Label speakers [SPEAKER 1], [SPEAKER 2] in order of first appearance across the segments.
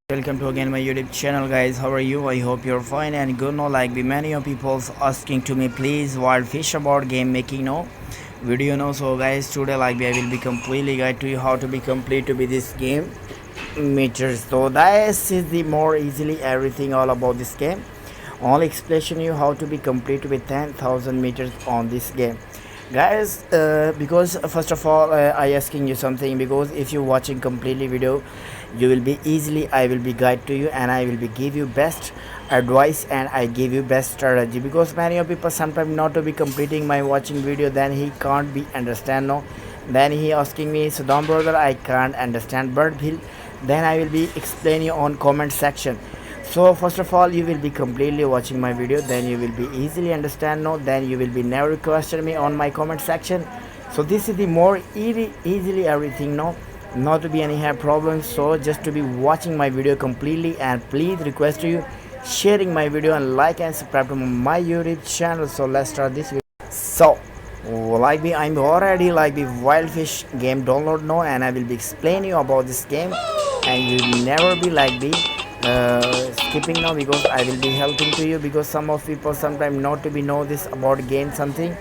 [SPEAKER 1] Welcome to again my YouTube channel, guys. How are you? I hope you're fine and good. No, like be many of people's asking to me, please wild fish about game making no video no. So guys, today like I will be completely guide to you how to be complete to be this game meters. So this is the more easily everything all about this game. Only explain you how to be complete with 10,000 meters on this game, guys. Because first of all, I asking you something, because if you watching completely video, you will be easily I will be guide to you and I will be give you best advice and I give you best strategy, because many of people sometimes not to be completing my watching video, then he can't be understand no, then he asking me, so don't brother, I can't understand, but he'll, then I will be explain you on comment section. So first of all, you will be completely watching my video, then you will be easily understand no, then you will be never question me on my comment section. So this is the more easily everything no, not to be any have problems. So just to be watching my video completely, and please request to you sharing my video and like and subscribe to my YouTube channel. So let's start this video. So like me, I'm already like the wildfish game download now, and I will be explaining you about this game, and you will never be like the skipping now, because I will be helping to you, because some of people sometimes not to be know this about game something.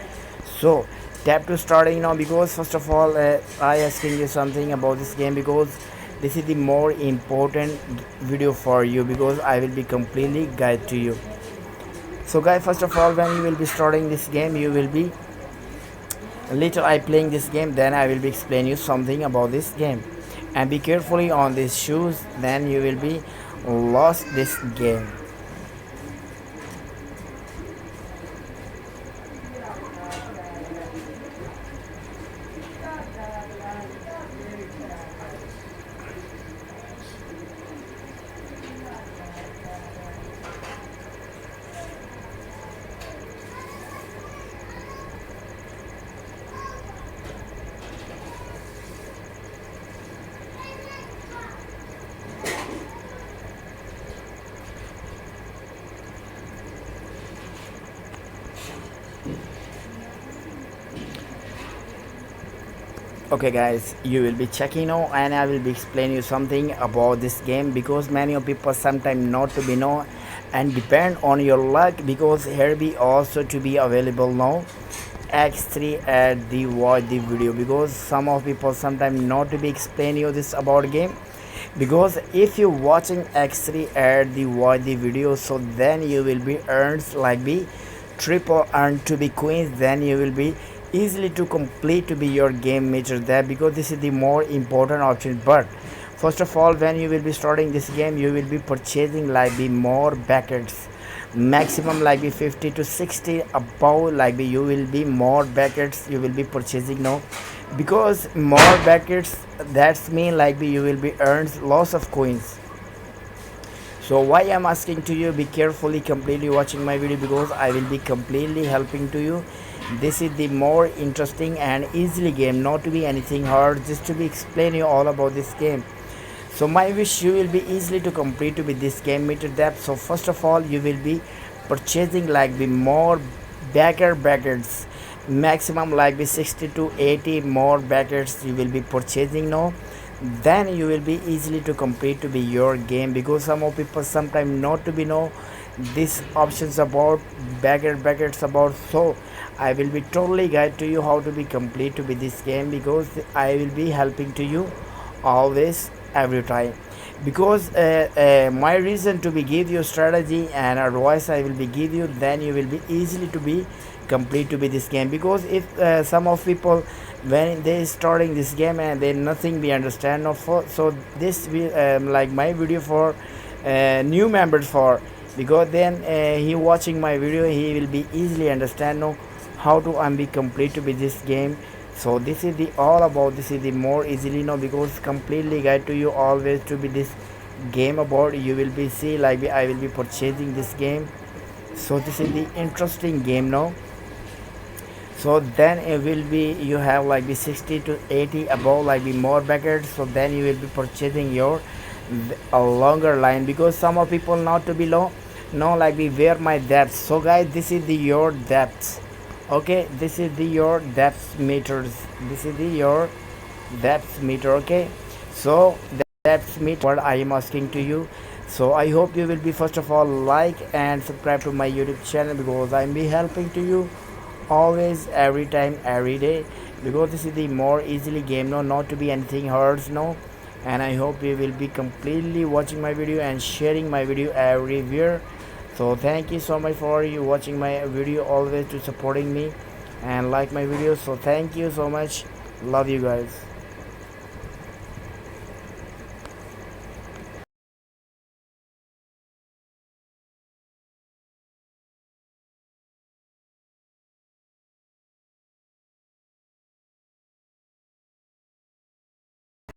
[SPEAKER 1] So tap to starting now, because first of all, I asking you something about this game, because this is the more important video for you, because I will be completely guide to you. So guys, first of all, when you will be starting this game, you will be later I playing this game, then I will be explain you something about this game, and be carefully on these shoes, then you will be lost this game. Okay guys, you will be checking now, and I will be explaining you something about this game, because many of people sometimes not to be know and depend on your luck, because here be also to be available now x3 at the watch the video, because some of people sometimes not to be explain you this about game, because if you watching x3 at the watch the video, so then you will be earns like be triple earn to be queens, then you will be easily to complete to be your game meter there, because this is the more important option. But first of all, when you will be starting this game, you will be purchasing like the more buckets, maximum like be 50 to 60 above, like be you will be more buckets you will be purchasing now, because more buckets, that's mean like be you will be earns lots of coins. So why I'm asking to you, be carefully completely watching my video, because I will be completely helping to you. This is the more interesting and easily game, not to be anything hard, just to be explain you all about this game. So my wish, you will be easily to complete to be this game meter depth. So first of all, you will be purchasing like the more backers, maximum like be 60 to 80 more backers you will be purchasing now, then you will be easily to complete to be your game, because some of people sometimes not to be know these options about backers about. So I will be totally guide to you how to be complete to be this game, because I will be helping to you always every time, because my reason to be give you strategy and advice I will be give you, then you will be easily to be complete to be this game. Because if some of people when they starting this game and they nothing be understand of, so this will like my video for new members for, because then he watching my video, he will be easily understand no how to be complete to be this game. So this is the all about, this is the more easily no, because completely guide to you always to be this game about, you will be see like I will be purchasing this game. So this is the interesting game now. So then it will be you have like the 60 to 80 above like the more buckets, so then you will be purchasing your a longer line, because some of people not to be low no like we where my depth. So guys, this is the your depth. Okay, this is the your depth meters, this is the your depth meter. Okay, so That's me what I am asking to you. So I hope you will be first of all like and subscribe to my YouTube channel, because I'm be helping to you always, every time, every day, because this is the more easily game, no, not to be anything hurts, no. And I hope you will be completely watching my video and sharing my video everywhere. So thank you so much for you watching my video, always to supporting me and like my videos. So thank you so much, love you guys.